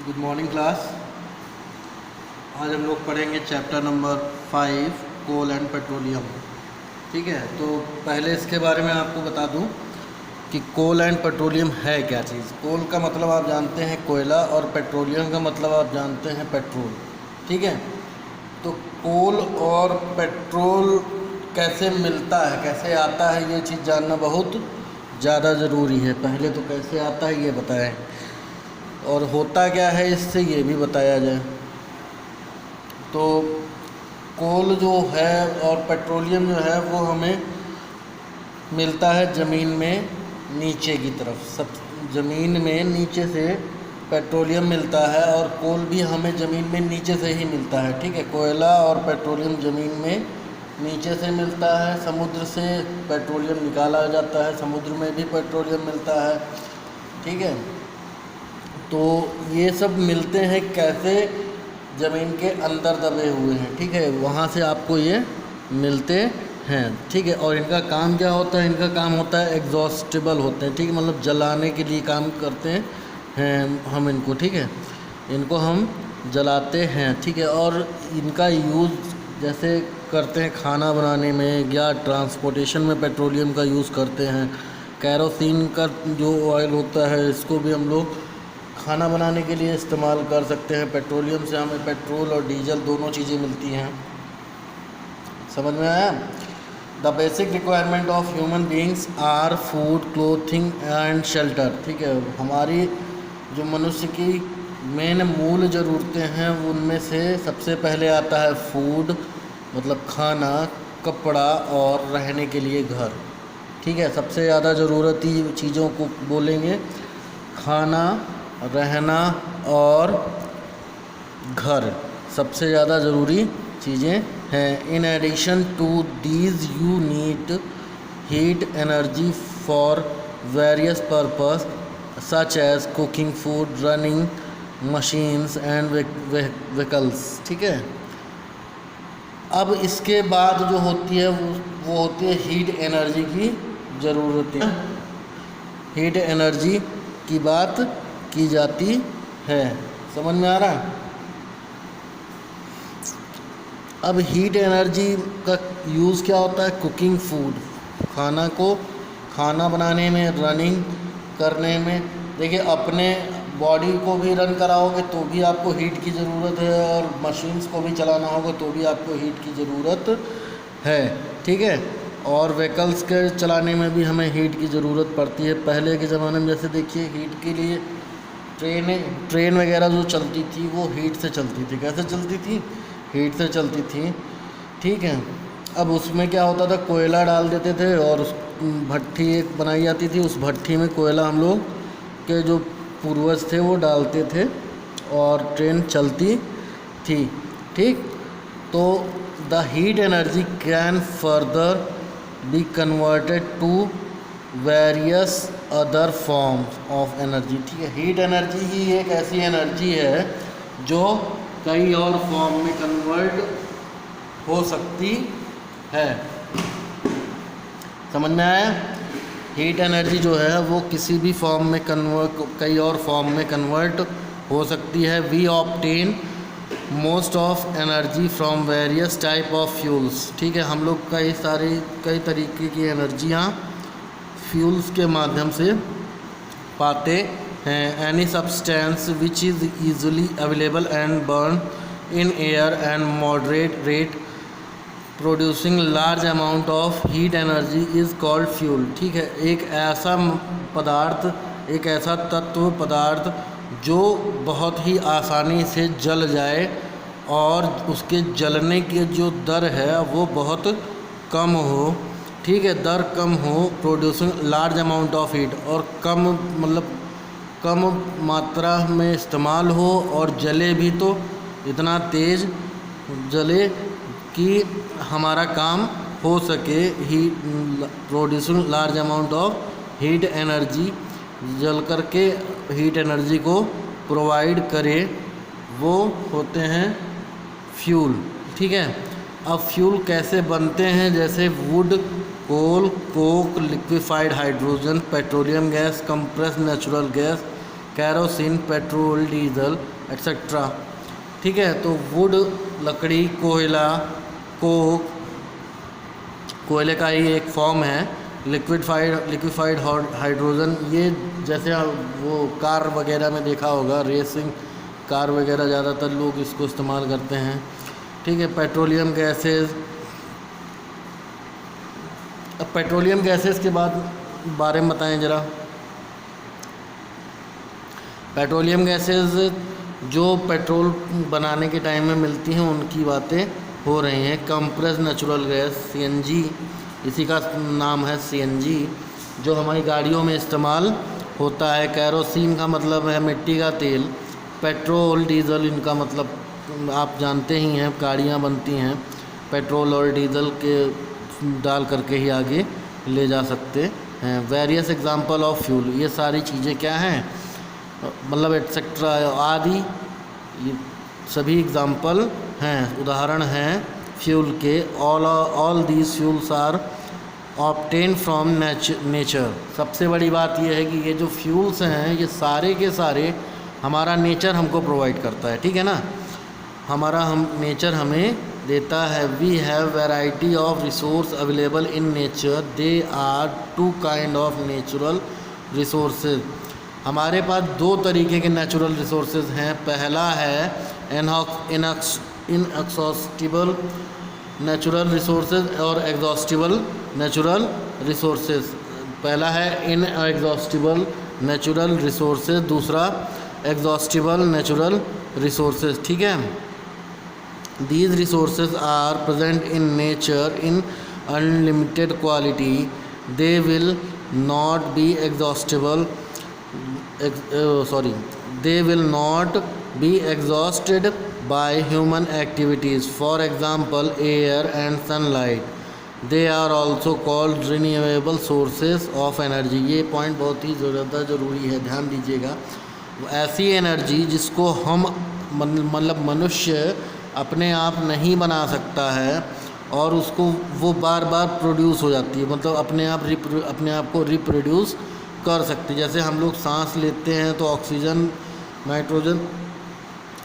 Good morning class. आज हम लोग पढ़ेंगे chapter number 5 coal and petroleum. ठीक है, तो पहले इसके बारे में आपको बता दूं कि कोल एंड पेट्रोलियम है क्या चीज़। कोल का मतलब आप जानते हैं कोयला, और पेट्रोलियम का मतलब आप जानते हैं पेट्रोल। ठीक है, तो कोल और पेट्रोल कैसे मिलता है, कैसे आता है, ये चीज़ जानना बहुत ज़्यादा ज़रूरी है। पहले तो कैसे आता है ये बताएं, और होता क्या है इससे ये भी बताया जाए। तो कोल जो है और पेट्रोलियम जो है वो हमें मिलता है ज़मीन में नीचे की तरफ। सब ज़मीन में नीचे से पेट्रोलियम मिलता है, और कोल भी हमें ज़मीन में नीचे से ही मिलता है। ठीक है, कोयला और पेट्रोलियम ज़मीन में नीचे से मिलता है। समुद्र से पेट्रोलियम निकाला जाता है, समुद्र में भी पेट्रोलियम मिलता है। ठीक है, तो ये सब मिलते हैं कैसे, ज़मीन के अंदर दबे हुए हैं। ठीक है, वहाँ से आपको ये मिलते हैं। ठीक है, और इनका काम क्या होता है, इनका काम होता है एग्जॉस्टेबल होते हैं। ठीक है, मतलब जलाने के लिए काम करते हैं हम इनको। ठीक है, इनको हम जलाते हैं। ठीक है, और इनका यूज़ जैसे करते हैं खाना बनाने में, या ट्रांसपोर्टेशन में पेट्रोलियम का यूज़ करते हैं। कैरोसिन का जो ऑयल होता है, इसको भी हम लोग खाना बनाने के लिए इस्तेमाल कर सकते हैं। पेट्रोलियम से हमें पेट्रोल और डीजल दोनों चीज़ें मिलती हैं। समझ में आया? The basic requirement of human beings are food, clothing and shelter. ठीक है, हमारी जो मनुष्य की मेन मूल ज़रूरतें हैं उनमें से सबसे पहले आता है फूड, मतलब खाना, कपड़ा और रहने के लिए घर। ठीक है, सबसे ज़्यादा ज़रूरती चीज़ों को बोलेंगे खाना, रहना और घर, सबसे ज़्यादा ज़रूरी चीज़ें हैं। In addition to these you need heat energy for various purpose such as cooking, food, running machines and vehicles. ठीक है, अब इसके बाद जो होती है वो होती है हीट एनर्जी की ज़रूरतें। हीट एनर्जी की बात की जाती है। समझ में आ रहा है? अब हीट एनर्जी का यूज़ क्या होता है? कुकिंग फूड, खाना बनाने में, रनिंग करने में। देखिए, अपने बॉडी को भी रन कराओगे तो भी आपको हीट की ज़रूरत है, और मशीन्स को भी चलाना होगा तो भी आपको हीट की ज़रूरत है। ठीक है, और व्हीकल्स के चलाने में भी हमें हीट की ज़रूरत पड़ती है। पहले के ज़माने में जैसे देखिए, हीट के लिए ट्रेन वगैरह जो चलती थी वो हीट से चलती थी। कैसे चलती थी? हीट से चलती थी। ठीक है, अब उसमें क्या होता था, कोयला डाल देते थे और उस भट्ठी एक बनाई जाती थी। उस भट्ठी में कोयला हम लोग के जो पूर्वज थे वो डालते थे और ट्रेन चलती थी। ठीक, तो the heat energy can further be converted to various other forms of energy. ठीक है, हीट एनर्जी ही एक ऐसी एनर्जी है जो कई और फॉर्म में कन्वर्ट हो सकती है। समझ में आया? हीट एनर्जी जो है वो किसी भी फॉर्म में कई और फॉर्म में कन्वर्ट हो सकती है। We obtain most of energy from various type of fuels. ठीक है, हम लोग कई तरीके की एनर्जियाँ फ्यूल्स के माध्यम से पाते हैं। Any substance which is easily available and burn in air and moderate rate producing large amount of heat energy is called fuel. ठीक है, एक ऐसा पदार्थ, एक ऐसा तत्व पदार्थ जो बहुत ही आसानी से जल जाए और उसके जलने की जो दर है वो बहुत कम हो। ठीक है, दर कम हो, producing large amount of heat, और कम मात्रा में इस्तेमाल हो, और जले भी तो इतना तेज़ जले कि हमारा काम हो सके। Heat producing large amount of heat energy, जल करके हीट एनर्जी को प्रोवाइड करे, वो होते हैं फ्यूल। ठीक है, अब फ्यूल कैसे बनते हैं? जैसे wood, coal, coke, liquefied hydrogen, petroleum gas, compressed natural gas kerosene, petrol, diesel etcetera. ठीक है, तो वुड लकड़ी, कोयला, कोक कोयले का ही एक फॉर्म है, लिक्विफाइड हाइड्रोजन, ये जैसे वो कार वगैरह में देखा होगा, रेसिंग कार वगैरह ज़्यादातर लोग इसको इस्तेमाल करते हैं। ठीक है, पेट्रोलियम गैसेस। अब पेट्रोलियम गैसेस के बारे में बताएं ज़रा। पेट्रोलियम गैसेस जो पेट्रोल बनाने के टाइम में मिलती हैं उनकी बातें हो रही हैं। कंप्रेस्ड नेचुरल गैस, सीएनजी, इसी का नाम है सीएनजी, जो हमारी गाड़ियों में इस्तेमाल होता है। कैरोसिन का मतलब है मिट्टी का तेल। पेट्रोल, डीजल, इनका मतलब आप जानते ही हैं, गाड़ियाँ बनती हैं पेट्रोल और डीजल के डाल करके ही आगे ले जा सकते हैं। वेरियस एग्जांपल ऑफ फ्यूल, ये सारी चीज़ें क्या हैं, मतलब एटसेट्रा आदि, ये सभी एग्जांपल हैं, उदाहरण हैं फ्यूल के। All these fuels are obtain from nature. सबसे बड़ी बात यह है कि ये जो फ्यूल्स हैं ये सारे के सारे हमारा नेचर हमको प्रोवाइड करता है। ठीक है ना, नेचर हमें देता है। We have variety of resource available in nature, they are two kind of natural resources. हमारे पास दो तरीके के नेचुरल रिसोर्सेज हैं। पहला है इनएग्जॉस्टिबल नेचुरल रिसोर्सेज और एग्जॉस्टिबल नेचुरल रिसोर्सेज। पहला है इनएग्जॉस्टिबल नेचुरल रिसोर्सेज, दूसरा एग्जॉस्टिबल नेचुरल रिसोर्सेज। ठीक है, these resources are present in nature in unlimited quality. They will not be they will not be exhausted by human activities. For example, air and sunlight. They are also called renewable sources of energy. ये point बहुत ही ज़्यादा ज़रूरी है, ध्यान दीजिएगा। ऐसी energy जिसको हम मतलब मनुष्य अपने आप नहीं बना सकता है और उसको वो बार बार प्रोड्यूस हो जाती है, मतलब अपने आप को रिप्रोड्यूस कर सकती है। जैसे हम लोग सांस लेते हैं तो ऑक्सीजन, नाइट्रोजन,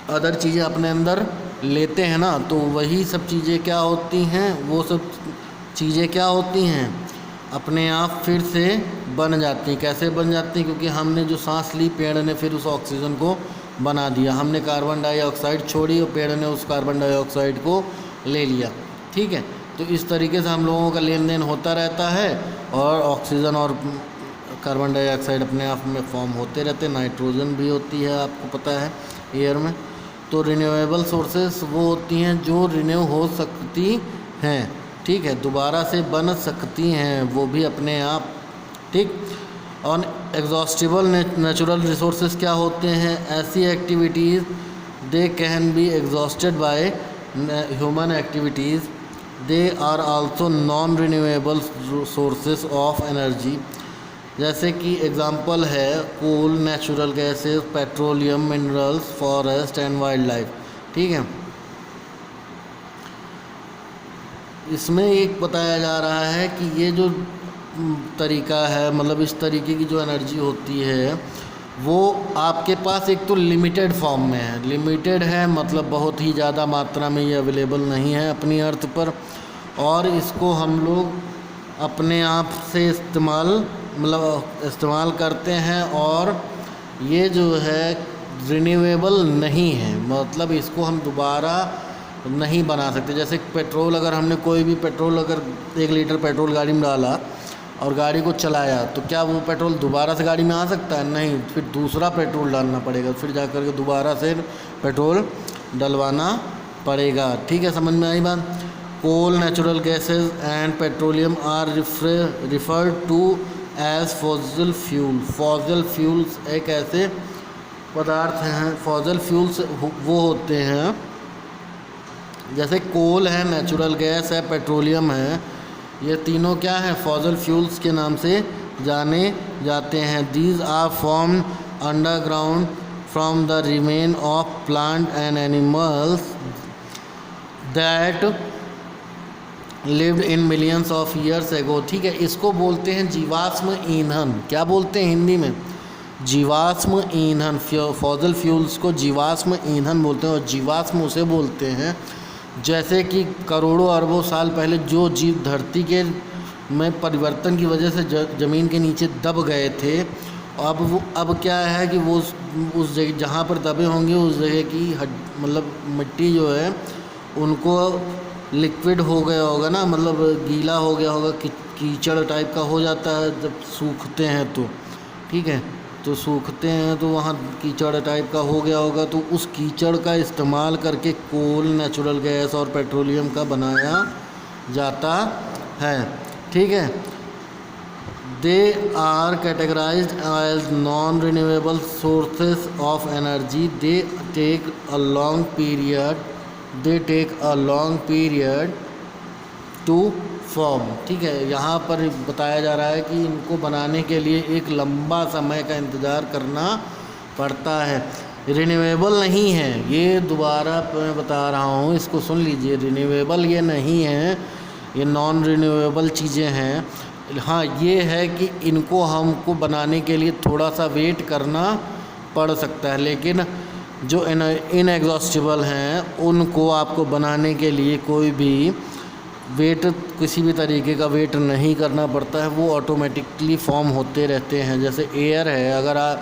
अदर चीज़ें अपने अंदर लेते हैं ना, तो वही सब चीज़ें क्या होती हैं, वो सब चीज़ें क्या होती हैं, अपने आप फिर से बन जाती हैं। कैसे बन जाती हैं? क्योंकि हमने जो सांस ली, पेड़ ने फिर उस ऑक्सीजन को बना दिया। हमने कार्बन डाइऑक्साइड छोड़ी और पेड़ ने उस कार्बन डाइऑक्साइड को ले लिया। ठीक है, तो इस तरीके से हम लोगों का लेन देन होता रहता है और ऑक्सीजन और कार्बन डाइऑक्साइड अपने आप में फॉर्म होते रहते हैं। नाइट्रोजन भी होती है, आपको पता है, एयर में। तो रिन्यूएबल सोर्सेस वो होती हैं जो रिन्यू हो सकती हैं। ठीक है, दोबारा से बन सकती हैं वो भी अपने आप। ठीक, और एग्जॉस्टिबल नेचुरल रिसोर्सेज क्या होते हैं? ऐसी activities they can be exhausted by human activities. They are also non renewable sources of energy. जैसे कि एग्जांपल है coal, natural gases, petroleum, minerals, forest and wildlife. ठीक है, इसमें एक बताया जा रहा है कि ये जो तरीका है, मतलब इस तरीके की जो एनर्जी होती है वो आपके पास एक तो लिमिटेड फॉर्म में है। लिमिटेड है मतलब बहुत ही ज़्यादा मात्रा में ये अवेलेबल नहीं है अपनी अर्थ पर, और इसको हम लोग अपने आप से इस्तेमाल करते हैं, और ये जो है रिन्यूएबल नहीं है, मतलब इसको हम दोबारा नहीं बना सकते। जैसे पेट्रोल, अगर हमने कोई भी पेट्रोल, अगर 1 लीटर पेट्रोल गाड़ी में डाला और गाड़ी को चलाया, तो क्या वो पेट्रोल दोबारा से गाड़ी में आ सकता है? नहीं, फिर दूसरा पेट्रोल डालना पड़ेगा, फिर जा कर के दोबारा से पेट्रोल डलवाना पड़ेगा। ठीक है, समझ में आई बात? Coal, natural gases and petroleum are referred to as fossil fuel. Fossil fuels एक ऐसे पदार्थ हैं, फॉसिल फ्यूल्स वो होते हैं, जैसे कोल है, नेचुरल गैस है, पेट्रोलियम है, ये तीनों क्या है? फॉसिल फ्यूल्स के नाम से जाने जाते हैं। These are formed underground from the remain of plant and animals that lived in millions of years ago. ठीक है, इसको बोलते हैं जीवाश्म ईंधन। क्या बोलते हैं हिंदी में? जीवाश्म ईंधन, फॉसिल फ्यूल्स को जीवाश्म ईंधन बोलते हैं, और जीवाश्म उसे बोलते हैं जैसे कि करोड़ों अरबों साल पहले जो जीव धरती के में परिवर्तन की वजह से ज़मीन के नीचे दब गए थे। अब क्या है कि वो उस जगह जहाँ पर दबे होंगे उस जगह की मतलब मिट्टी जो है उनको लिक्विड हो गया होगा ना, मतलब गीला हो गया होगा, कीचड़ टाइप का हो जाता है जब सूखते हैं तो, ठीक है। तो सूखते हैं तो वहाँ कीचड़ टाइप का हो गया होगा, तो उस कीचड़ का इस्तेमाल करके कोल, नेचुरल गैस और पेट्रोलियम का बनाया जाता है, ठीक है। They are categorised as non renewable sources of energy. They take a long period to form, ठीक है। यहाँ पर बताया जा रहा है कि इनको बनाने के लिए एक लंबा समय का इंतज़ार करना पड़ता है। रिन्यूएबल नहीं है, ये दोबारा मैं बता रहा हूँ, इसको सुन लीजिए। रिन्यूएबल ये नहीं है, ये नॉन रिन्यूएबल चीज़ें हैं। हाँ, ये है कि इनको हमको बनाने के लिए थोड़ा सा वेट करना पड़ सकता है, लेकिन जो इनएग्जॉस्टिबल हैं उनको आपको बनाने के लिए कोई भी वेट, किसी भी तरीके का वेट नहीं करना पड़ता है, वो ऑटोमेटिकली फॉर्म होते रहते हैं। जैसे एयर है, अगर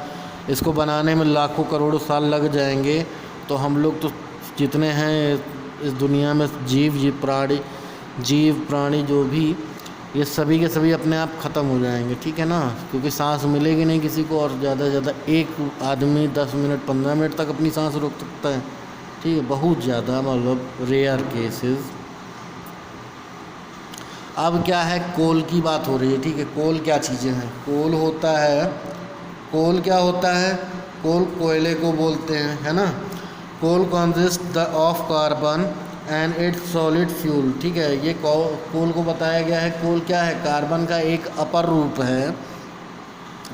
इसको बनाने में लाखों करोड़ों साल लग जाएंगे तो हम लोग तो जितने हैं इस दुनिया में जीव प्राणी जो भी, ये सभी के सभी अपने आप ख़त्म हो जाएंगे, ठीक है ना, क्योंकि सांस मिलेगी नहीं किसी को, और ज़्यादा से ज़्यादा एक आदमी 10 मिनट 15 मिनट तक अपनी सांस रोक सकता है, ठीक है, बहुत ज़्यादा, मतलब रेयर केसेस। अब क्या है, कोल की बात हो रही है, ठीक है। कोल क्या चीज़ें हैं? कोल क्या होता है? कोल कोयले को बोलते हैं, है ना। Coal consist of carbon and it's solid fuel, ठीक है। ये कोल को बताया गया है, कोल क्या है? कार्बन का एक अपर रूप है,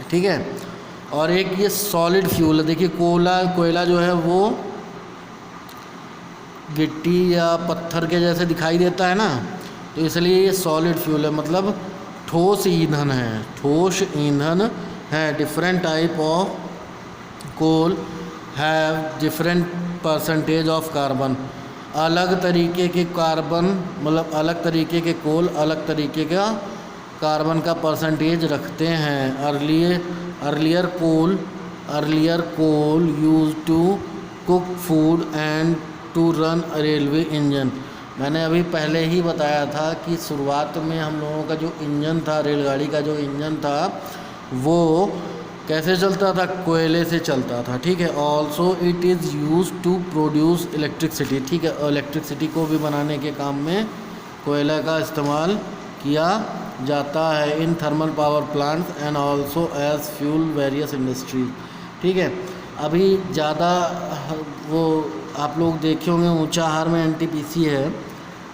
ठीक है, और एक ये सॉलिड फ्यूल है। देखिए कोयला जो है वो गिट्टी या पत्थर के जैसे दिखाई देता है ना, तो इसलिए ये सॉलिड फ्यूल है, मतलब ठोस ईंधन है। Different type of coal have different percentage of carbon. अलग तरीके के कार्बन, मतलब अलग तरीके के कोल अलग तरीके का कार्बन का परसेंटेज रखते हैं। Earlier coal use to cook food and to run railway engine. मैंने अभी पहले ही बताया था कि शुरुआत में हम लोगों का जो इंजन था, रेलगाड़ी का जो इंजन था, वो कैसे चलता था? कोयले से चलता था, ठीक है। Also it is use to produce electricity, ठीक है। इलेक्ट्रिसिटी को भी बनाने के काम में कोयला का इस्तेमाल किया जाता है in thermal power plants and also as fuel various industries, ठीक है। अभी ज़्यादा वो आप लोग देखे होंगे ऊंचाहार में NTPC है।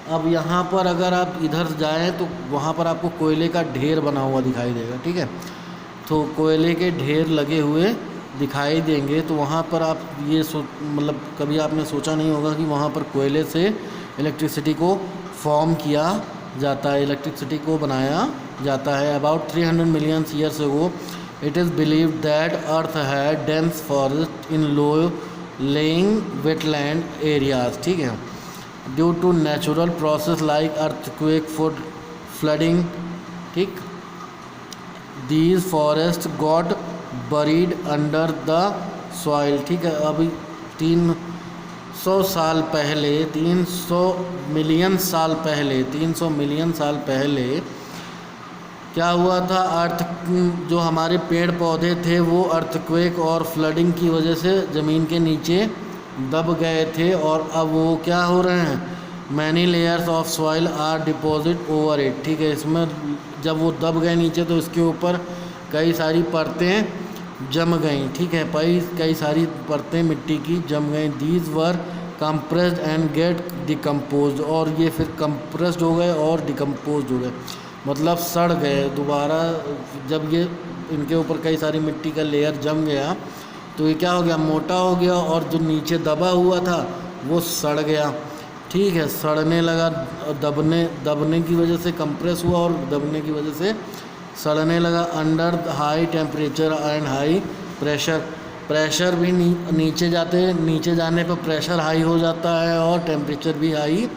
अब यहाँ पर अगर आप इधर जाएं तो वहाँ पर आपको कोयले का ढेर बना हुआ दिखाई देगा, ठीक है। तो कोयले के ढेर लगे हुए दिखाई देंगे, तो वहाँ पर आप ये मतलब कभी आपने सोचा नहीं होगा कि वहाँ पर कोयले से इलेक्ट्रिसिटी को फॉर्म किया जाता है, इलेक्ट्रिसिटी को बनाया जाता है। About 300 million years ago it is believed that earth had dense forest in low lying wetland areas, ठीक है। Due to natural process like earthquake, flooding, ठीक, these forest got buried under the soil, ठीक है। अभी 300 million साल पहले क्या हुआ था? जो हमारे पेड़ पौधे थे वो अर्थक्वेक और फ्लडिंग की वजह से ज़मीन के नीचे दब गए थे, और अब वो क्या हो रहे हैं? Many layers of soil are deposit over it, ठीक है। इसमें जब वो दब गए नीचे तो इसके ऊपर कई सारी परतें जम गई, ठीक है, कई सारी परतें मिट्टी की जम गई। These were compressed and get decompose, और ये फिर कंप्रेस्ड हो गए और डिकम्पोज हो गए, मतलब सड़ गए दोबारा। जब ये इनके ऊपर कई सारी मिट्टी का लेयर जम गया तो ये क्या हो गया? मोटा हो गया, और जो नीचे दबा हुआ था वो सड़ गया, ठीक है, सड़ने लगा। दबने की वजह से कंप्रेस हुआ और दबने की वजह से सड़ने लगा। Under high temperature and high pressure भी नीचे जाने पर प्रेशर हाई हो जाता है और टेम्परेचर भी हाई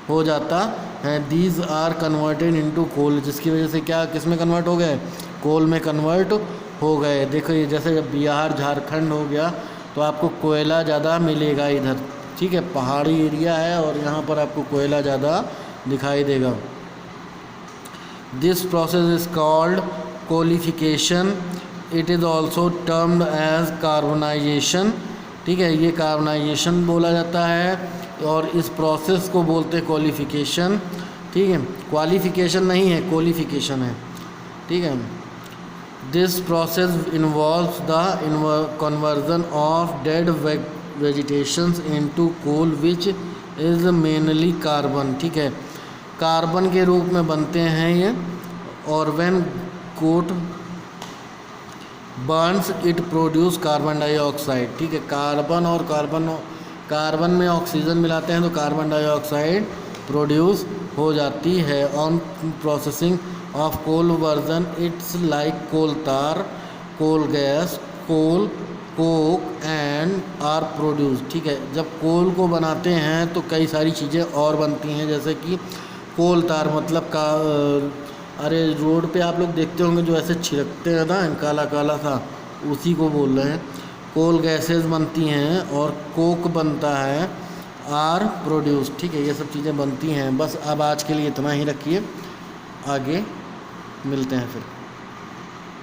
हो जाता है। These are converted into coal, जिसकी वजह से क्या किस में कन्वर्ट हो गए, कोल में कन्वर्ट हो गए। देखो ये जैसे जब बिहार झारखंड हो गया तो आपको कोयला ज़्यादा मिलेगा इधर, ठीक है, पहाड़ी एरिया है और यहाँ पर आपको कोयला ज़्यादा दिखाई देगा। This process is called coalification, it is also termed as carbonisation, ठीक है, ये कार्बनाइजेशन बोला जाता है और इस प्रोसेस को बोलते हैं क्वालिफिकेशन, ठीक है, क्वालिफिकेशन नहीं है, क्वालिफिकेशन है, ठीक है। This process involves the conversion of dead vegetations into coal which is mainly carbon, ठीक है, कार्बन के रूप में बनते हैं ये, और when coal burns it produce carbon dioxide, ठीक है, कार्बन में ऑक्सीजन मिलाते हैं तो कार्बन डाइऑक्साइड प्रोड्यूस हो जाती है। On processing of coal version it's like coal tar, coal gas, coal coke and are produce, ठीक है, जब कोल को बनाते हैं तो कई सारी चीज़ें और बनती हैं, जैसे कि कोल तार मतलब का अरे रोड पे आप लोग देखते होंगे जो ऐसे छिड़कते हैं ना काला काला सा, उसी को बोल रहे हैं। कोल गैसेस बनती हैं और कोक बनता है, आर प्रोड्यूस, ठीक है, ये सब चीज़ें बनती हैं। बस अब आज के लिए इतना ही रखिए, आगे मिलते हैं फिर।